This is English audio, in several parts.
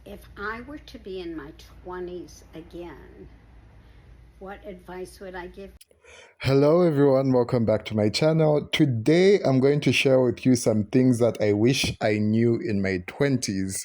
If I were to be in my 20s again, what advice would I give? Hello everyone, welcome back to my channel. Today I'm going to share with you some things that I wish I knew in my 20s.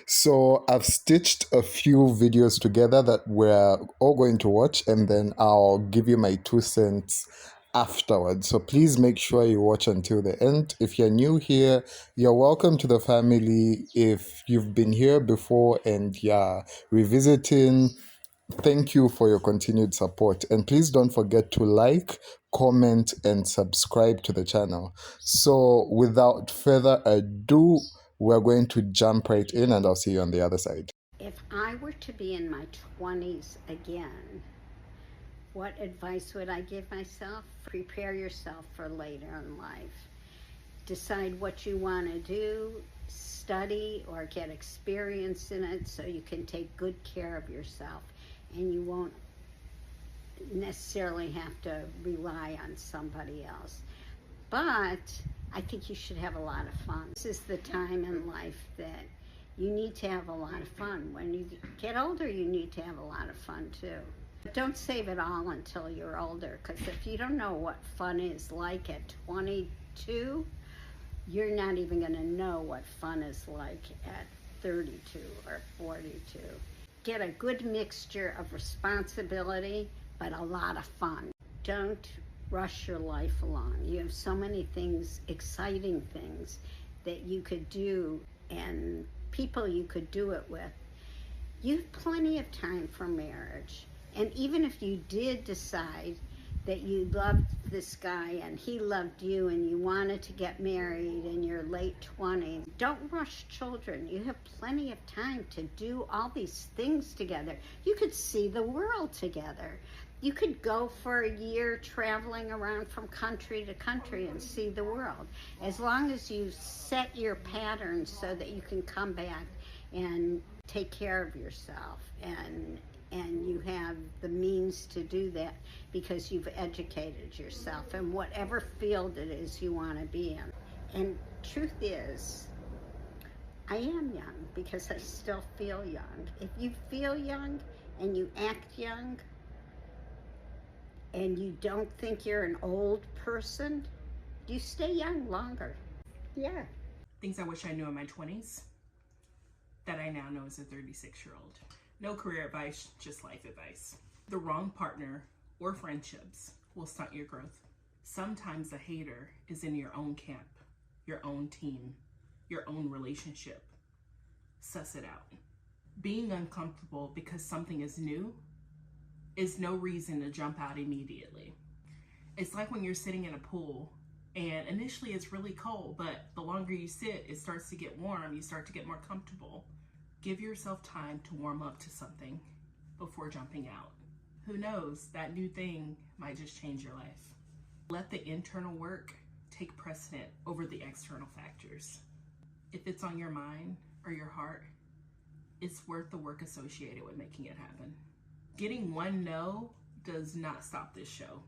So I've stitched a few videos together that we're all going to watch, and then I'll give you my 2 cents afterwards. So please make sure you watch until the end. If you're new here, you're welcome to the family. If you've been here before and you're revisiting, thank you for your continued support, and please don't forget to like, comment, and subscribe to the channel. So without further ado, we're going to jump right in, and I'll see you on the other side. If I were to be in my 20s again, what advice would I give myself? Prepare yourself for later in life. Decide what you want to do, study or get experience in it so you can take good care of yourself and you won't necessarily have to rely on somebody else. But I think you should have a lot of fun. This is the time in life that you need to have a lot of fun. When you get older, you need to have a lot of fun too. But don't save it all until you're older, because if you don't know what fun is like at 22, you're not even going to know what fun is like at 32 or 42. Get a good mixture of responsibility, but a lot of fun. Don't rush your life along. You have so many things, exciting things that you could do and people you could do it with. You have plenty of time for marriage. And even if you did decide that you loved this guy and he loved you and you wanted to get married in your late 20s, don't rush children. You have plenty of time to do all these things together. You could see the world together. You could go for a year traveling around from country to country and see the world. As long as you set your patterns so that you can come back and take care of yourself and you have the means to do that because you've educated yourself in whatever field it is you want to be in. And truth is, I am young because I still feel young. If you feel young and you act young and you don't think you're an old person, you stay young longer. Yeah. Things I wish I knew in my 20s that I now know as a 36-year-old. No career advice, just life advice. The wrong partner or friendships will stunt your growth. Sometimes the hater is in your own camp, your own team, your own relationship. Suss it out. Being uncomfortable because something is new is no reason to jump out immediately. It's like when you're sitting in a pool and initially it's really cold, but the longer you sit, it starts to get warm. You start to get more comfortable. Give yourself time to warm up to something before jumping out. Who knows, that new thing might just change your life. Let the internal work take precedent over the external factors. If it's on your mind or your heart, it's worth the work associated with making it happen. Getting one no does not stop this show.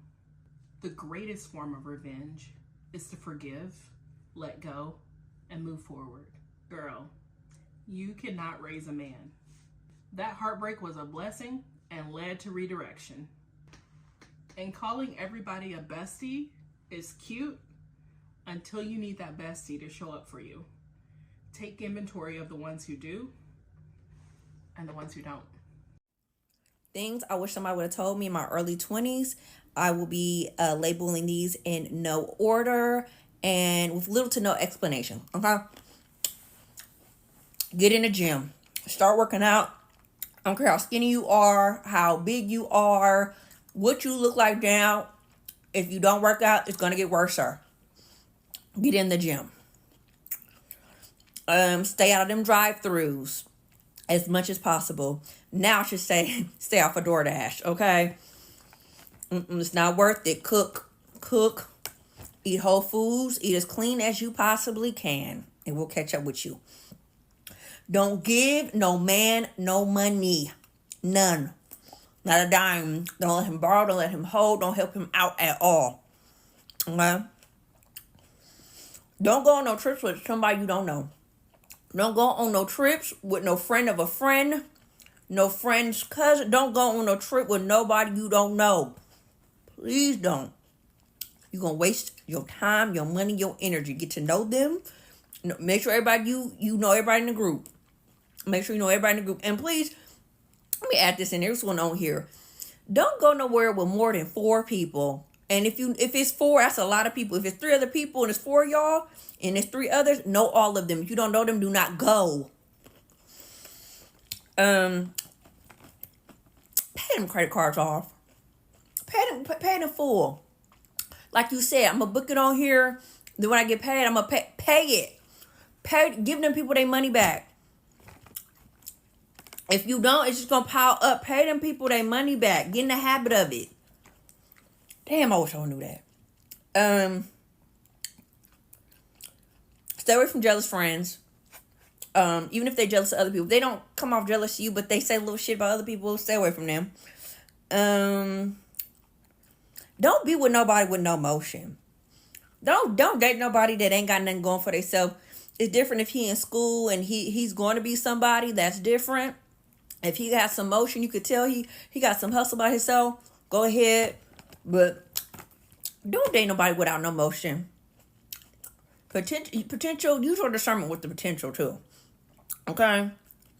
The greatest form of revenge is to forgive, let go, and move forward. Girl, you cannot raise a man. That heartbreak was a blessing and led to redirection. And calling everybody a bestie is cute until you need that bestie to show up for you. Take inventory of the ones who do and the ones who don't. Things I wish somebody would have told me in my early 20s. I will be labeling these in no order and with little to no explanation. Okay? Get in the gym. Start working out. I don't care how skinny you are, how big you are, what you look like now. If you don't work out, it's going to get worse, sir. Get in the gym. Stay out of them drive-thrus as much as possible. Now I should say stay off of DoorDash, okay? It's not worth it. Cook. Eat whole foods. Eat as clean as you possibly can. And we'll catch up with you. Don't give no man no money. None. Not a dime. Don't let him borrow. Don't let him hold. Don't help him out at all. Okay? Don't go on no trips with somebody you don't know. Don't go on no trips with no friend of a friend, no friend's cousin. Don't go on no trip with nobody you don't know. Please don't. You're going to waste your time, your money, your energy. Get to know them. Make sure everybody, you know everybody in the group. Make sure you know everybody in the group. And please, let me add this in. There's one on here. Don't go nowhere with more than 4 people. And if it's 4, that's a lot of people. If it's 3 other people and it's 4 of y'all and it's 3 others, know all of them. If you don't know them, do not go. Pay them credit cards off. Pay them full. Like you said, I'm gonna book it on here. Then when I get paid, I'm gonna pay it. Give them people their money back. If you don't, it's just gonna pile up. Pay them people their money back. Get in the habit of it. Damn, I wish I knew that. Stay away from jealous friends. Even if they're jealous of other people, they don't come off jealous of you, but they say little shit about other people. Stay away from them. Don't be with nobody with no motion. Don't date nobody that ain't got nothing going for themselves. It's different if he in school and he's going to be somebody. That's different. If he got some motion, you could tell he got some hustle by himself. Go ahead, but don't date nobody without no motion. Potential. Use your discernment with the potential too. Okay,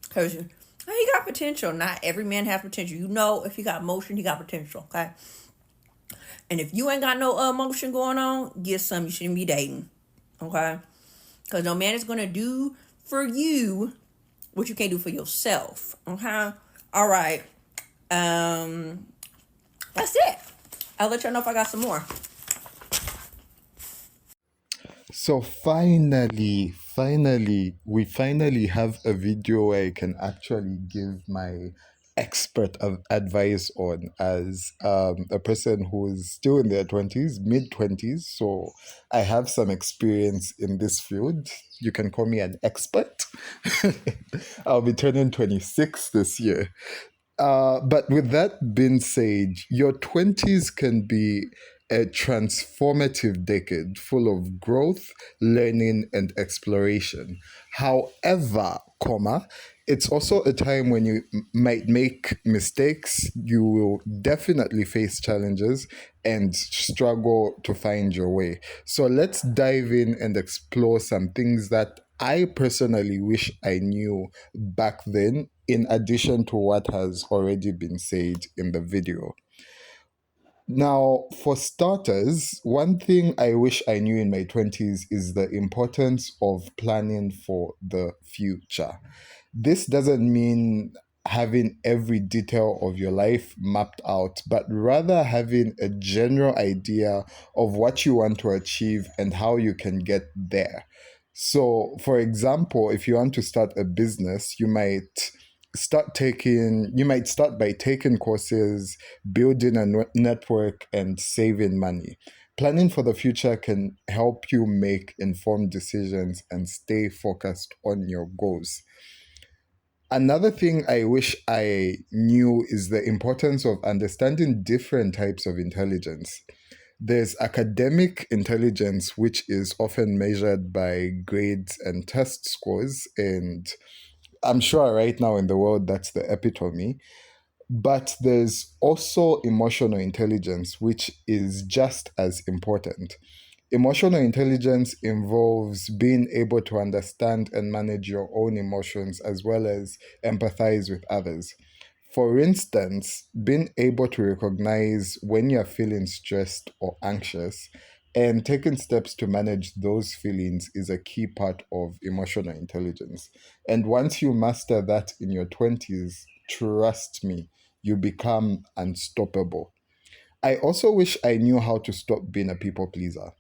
because he got potential. Not every man has potential. You know, if he got motion, he got potential. Okay. And if you ain't got no emotion going on, get some you shouldn't be dating. Okay? Because no man is going to do for you what you can't do for yourself. Okay? All right. That's it. I'll let y'all know if I got some more. So finally, we finally have a video where I can actually give my expert of advice on as a person who is still in their 20s, mid-20s. So I have some experience in this field. You can call me an expert. I'll be turning 26 this year. But with that being said, your 20s can be a transformative decade full of growth, learning, and exploration. However, it's also a time when you might make mistakes. You will definitely face challenges and struggle to find your way. So let's dive in and explore some things that I personally wish I knew back then, in addition to what has already been said in the video. Now, for starters, one thing I wish I knew in my 20s is the importance of planning for the future. This doesn't mean having every detail of your life mapped out, but rather having a general idea of what you want to achieve and how you can get there. So, for example, if you want to start a business, you might start by taking courses, building a network, and saving money. Planning for the future can help you make informed decisions and stay focused on your goals. Another thing I wish I knew is the importance of understanding different types of intelligence. There's academic intelligence, which is often measured by grades and test scores, and I'm sure right now in the world that's the epitome. But there's also emotional intelligence, which is just as important. Emotional intelligence involves being able to understand and manage your own emotions as well as empathize with others. For instance, being able to recognize when you're feeling stressed or anxious and taking steps to manage those feelings is a key part of emotional intelligence. And once you master that in your 20s, trust me, you become unstoppable. I also wish I knew how to stop being a people pleaser.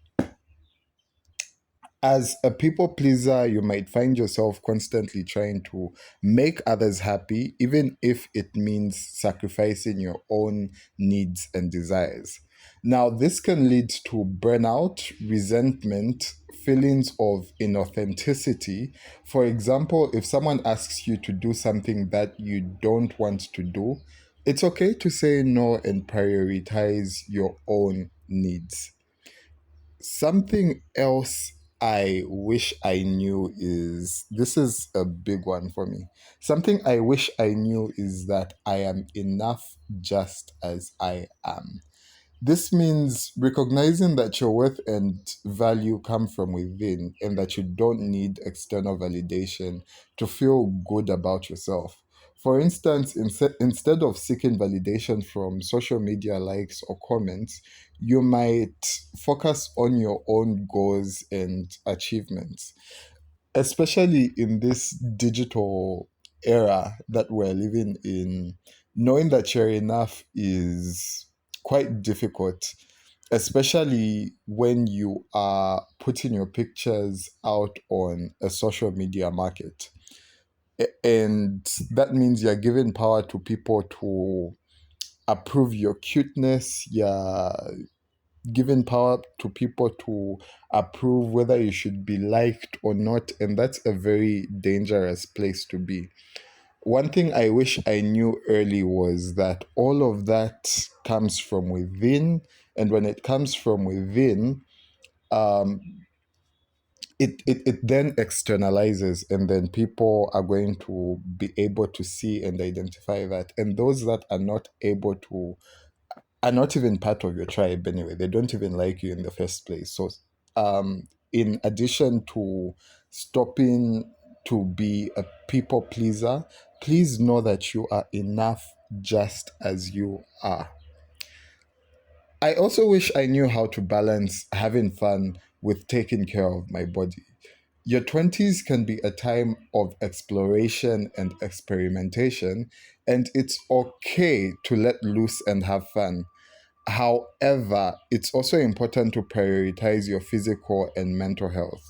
As a people pleaser, you might find yourself constantly trying to make others happy, even if it means sacrificing your own needs and desires. Now, this can lead to burnout, resentment, feelings of inauthenticity. For example, if someone asks you to do something that you don't want to do, it's okay to say no and prioritize your own needs. Something else I wish I knew is this is a big one for me. Something I wish I knew is that I am enough just as I am. This means recognizing that your worth and value come from within and that you don't need external validation to feel good about yourself. For instance, instead of seeking validation from social media likes or comments, you might focus on your own goals and achievements, especially in this digital era that we're living in. Knowing that you're enough is quite difficult, especially when you are putting your pictures out on a social media market. And that means you're giving power to people to approve your cuteness. You're giving power to people to approve whether you should be liked or not. And that's a very dangerous place to be. One thing I wish I knew early was that all of that comes from within. And when it comes from within, um, it then externalizes, and then people are going to be able to see and identify that. And those that are not able to are not even part of your tribe anyway. They don't even like you in the first place. So, in addition to stopping to be a people pleaser, please know that you are enough just as you are. I also wish I knew how to balance having fun with taking care of my body. Your 20s can be a time of exploration and experimentation, and it's okay to let loose and have fun. However, it's also important to prioritize your physical and mental health.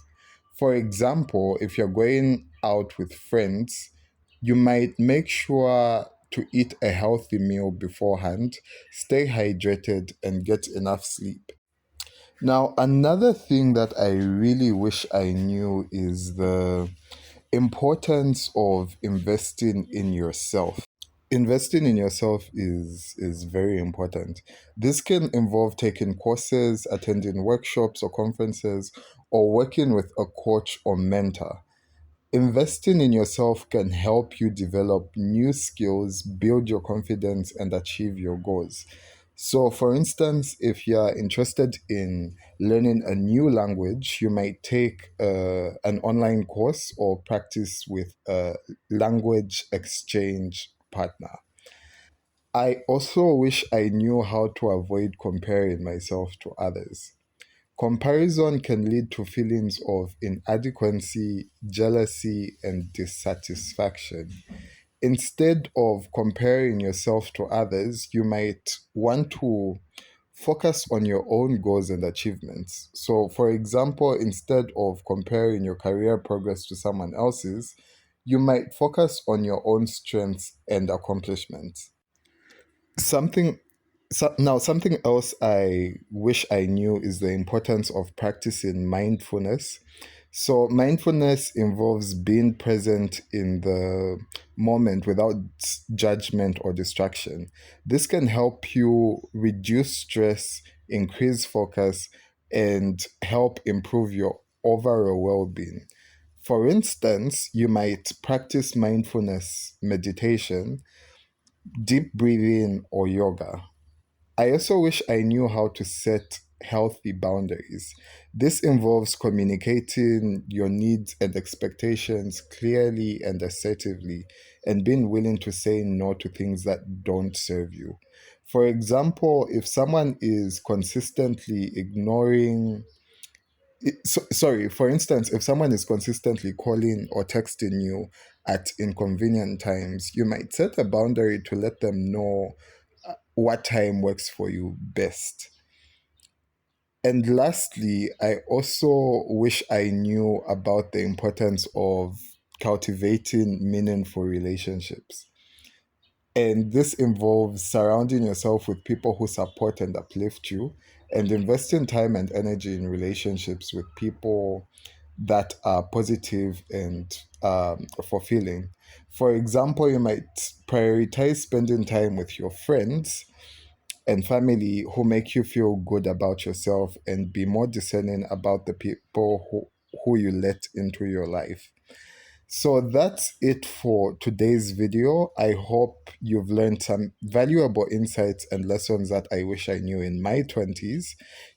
For example, if you're going out with friends, you might make sure to eat a healthy meal beforehand, stay hydrated, and get enough sleep. Now, another thing that I really wish I knew is the importance of investing in yourself. Investing in yourself is very important. This can involve taking courses, attending workshops or conferences, or working with a coach or mentor. Investing in yourself can help you develop new skills, build your confidence, and achieve your goals. So, for instance, if you're interested in learning a new language, you might take an online course or practice with a language exchange partner. I also wish I knew how to avoid comparing myself to others. Comparison can lead to feelings of inadequacy, jealousy, and dissatisfaction. Instead of comparing yourself to others, you might want to focus on your own goals and achievements. So, for example, instead of comparing your career progress to someone else's, you might focus on your own strengths and accomplishments. Something something else I wish I knew is the importance of practicing mindfulness. So, mindfulness involves being present in the moment without judgment or distraction. This can help you reduce stress, increase focus, and help improve your overall well being. For instance, you might practice mindfulness meditation, deep breathing, or yoga. I also wish I knew how to set healthy boundaries. This involves communicating your needs and expectations clearly and assertively, and being willing to say no to things that don't serve you. For example, if someone is consistently ignoring sorry, for instance, if someone is consistently calling or texting you at inconvenient times, you might set a boundary to let them know what time works for you best. And lastly, I also wish I knew about the importance of cultivating meaningful relationships. And this involves surrounding yourself with people who support and uplift you, and investing time and energy in relationships with people that are positive and fulfilling. For example, you might prioritize spending time with your friends and family who make you feel good about yourself, and be more discerning about the people who you let into your life. So that's it for today's video. I hope you've learned some valuable insights and lessons that I wish I knew in my 20s.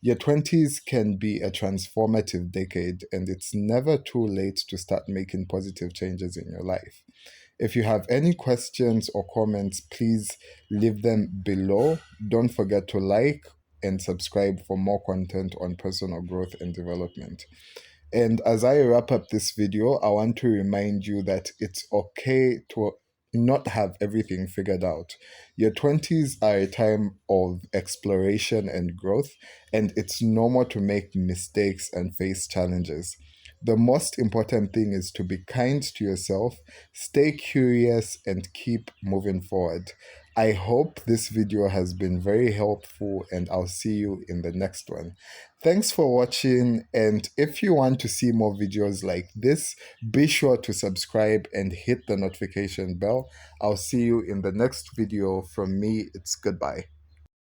Your 20s can be a transformative decade, and it's never too late to start making positive changes in your life. If you have any questions or comments, please leave them below. Don't forget to like and subscribe for more content on personal growth and development. And as I wrap up this video, I want to remind you that it's okay to not have everything figured out. Your 20s are a time of exploration and growth, and it's normal to make mistakes and face challenges. The most important thing is to be kind to yourself, stay curious, and keep moving forward. I hope this video has been very helpful, and I'll see you in the next one. Thanks for watching, and if you want to see more videos like this, be sure to subscribe and hit the notification bell. I'll see you in the next video. From me, it's goodbye.